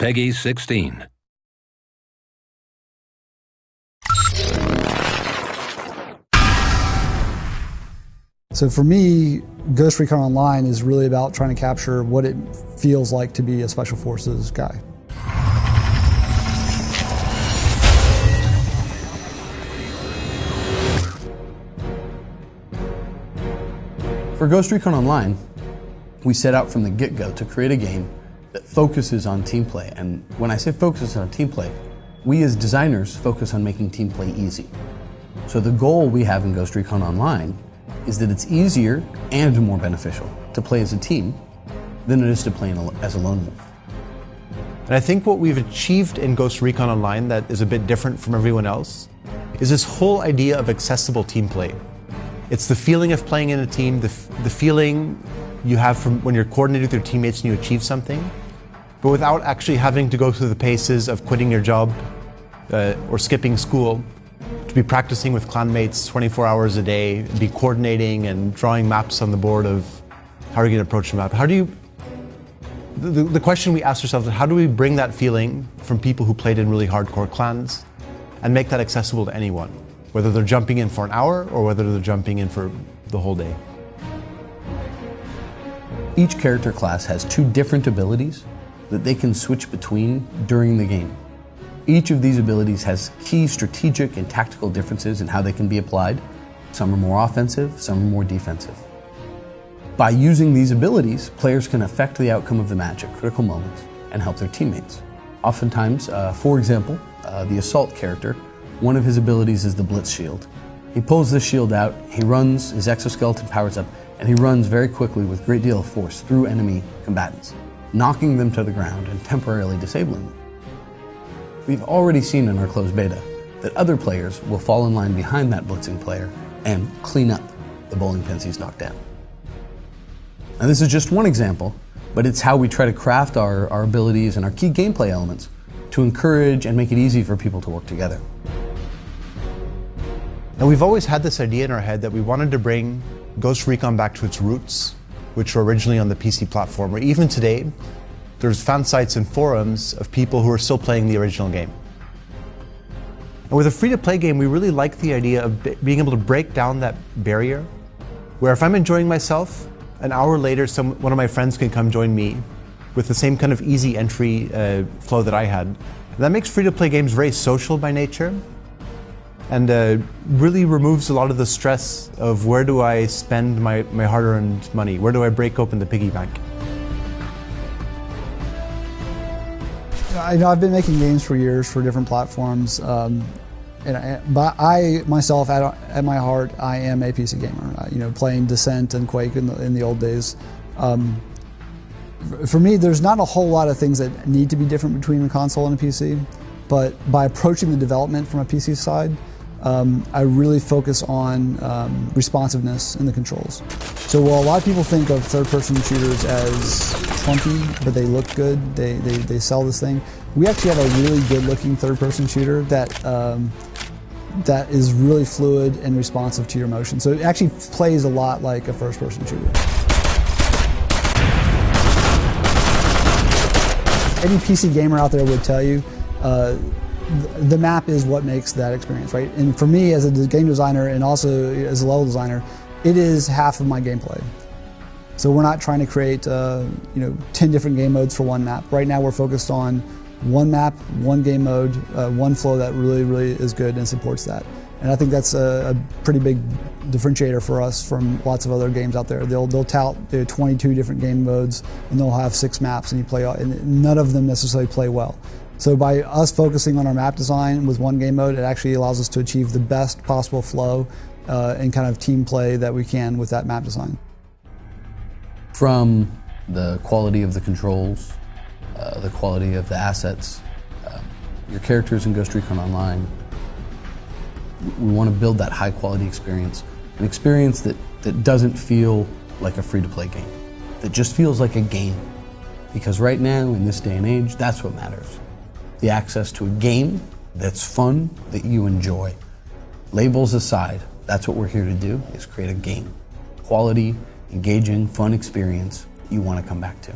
Peggy 16. So for me, Ghost Recon Online is really about trying to capture what it feels like to be a Special Forces guy. For Ghost Recon Online, we set out from the get-go to create a game that focuses on team play. And when I say focuses on team play, we as designers focus on making team play easy. So the goal we have in Ghost Recon Online is that it's easier and more beneficial to play as a team than it is to play as a lone wolf. And I think what we've achieved in Ghost Recon Online that is a bit different from everyone else is this whole idea of accessible team play. It's the feeling of playing in a team, the feeling you have from when you're coordinated with your teammates and you achieve something, but without actually having to go through the paces of quitting your job or skipping school, to be practicing with clanmates 24 hours a day, be coordinating and drawing maps on the board of how are you going to approach the map. How do you, the question we ask ourselves is how do we bring that feeling from people who played in really hardcore clans and make that accessible to anyone, whether they're jumping in for an hour or whether they're jumping in for the whole day. Each character class has two different abilities that they can switch between during the game. Each of these abilities has key strategic and tactical differences in how they can be applied. Some are more offensive, some are more defensive. By using these abilities, players can affect the outcome of the match at critical moments and help their teammates. Oftentimes, for example, the Assault character, one of his abilities is the Blitz Shield. He pulls this shield out, he runs, his exoskeleton powers up, and he runs very quickly with a great deal of force through enemy combatants, knocking them to the ground and temporarily disabling them. We've already seen in our closed beta that other players will fall in line behind that blitzing player and clean up the bowling pins he's knocked down. Now this is just one example, but it's how we try to craft our abilities and our key gameplay elements to encourage and make it easy for people to work together. And we've always had this idea in our head that we wanted to bring Ghost Recon back to its roots, which were originally on the PC platform, where even today, there's fan sites and forums of people who are still playing the original game. And with a free-to-play game, we really like the idea of being able to break down that barrier, where if I'm enjoying myself, an hour later, one of my friends can come join me with the same kind of easy entry flow that I had. And that makes free-to-play games very social by nature, and really removes a lot of the stress of where do I spend my hard-earned money, where do I break open the piggy bank. I know I've been making games for years for different platforms, but I myself, at my heart, I am a PC gamer. You know, playing Descent and Quake in the old days. For me, there's not a whole lot of things that need to be different between a console and a PC, but by approaching the development from a PC side, I really focus on responsiveness in the controls. So while a lot of people think of third-person shooters as clunky, but they look good, they sell this thing, we actually have a really good-looking third-person shooter that that is really fluid and responsive to your motion. So it actually plays a lot like a first-person shooter. Any PC gamer out there would tell you, the map is what makes that experience, right? And for me, as a game designer and also as a level designer, it is half of my gameplay. So we're not trying to create 10 different game modes for one map. Right now we're focused on one map, one game mode, one flow that really is good and supports that. And I think that's a pretty big differentiator for us from lots of other games out there. They'll tout 22 different game modes and they'll have 6 maps and you play, and none of them necessarily play well. So by us focusing on our map design with one game mode, it actually allows us to achieve the best possible flow and kind of team play that we can with that map design. From the quality of the controls, the quality of the assets, your characters in Ghost Recon Online, we want to build that high quality experience, an experience that doesn't feel like a free-to-play game, that just feels like a game. Because right now, in this day and age, that's what matters. The access to a game that's fun, that you enjoy. Labels aside, that's what we're here to do, is create a game. Quality, engaging, fun experience you want to come back to.